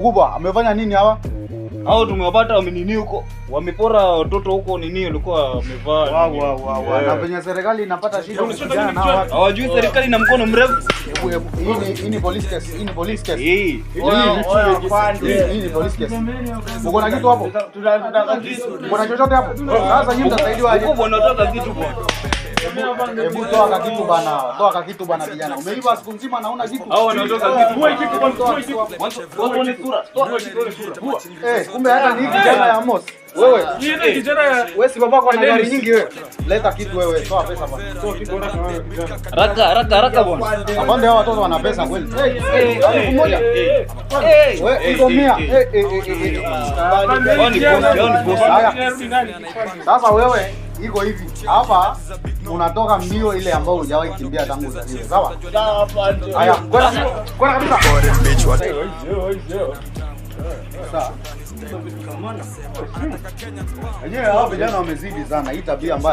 Kubwa, amefanya nini hawa? Hao tumewapata wamenini huko. Wamepora watoto huko nini walikuwa wamevaa. Wow. Na penye serikali inapata shida kujana na watu. Hawajui serikali na mkono mrefu. Hii ni police case. Hii ni police case. Hii ni police case. Uko na kitu hapo? Uko na chochote hapo? Sasa nyinyi mtasaidiwa aje? Huko wanataka kitu bwana. Hebu toa kitu bana. Toa kitu bana vijana. Umeiba siku nzima na una kitu. Hao wanataka kitu. Toa kitu. Wao ni sura. Toa sura. Kumbe hata ni kijana ya Amos. Wewe, wewe si babako ana gari nyingi wewe. Leta kitu wewe, toa pesa bwana. Toa kitu Haraka bwana. Apande hao watoto wana pesa kweli. Elfu moja. Wewe iko 100. Sasa wewe iko hivi. Hapa unatoka mbio ile ambayo hujawahi kimbia tangu uzaliwe. Sawa? Haya, kwenda kabisa. Sawa. Hao vijana wamezidi sana hii tabia mbaya.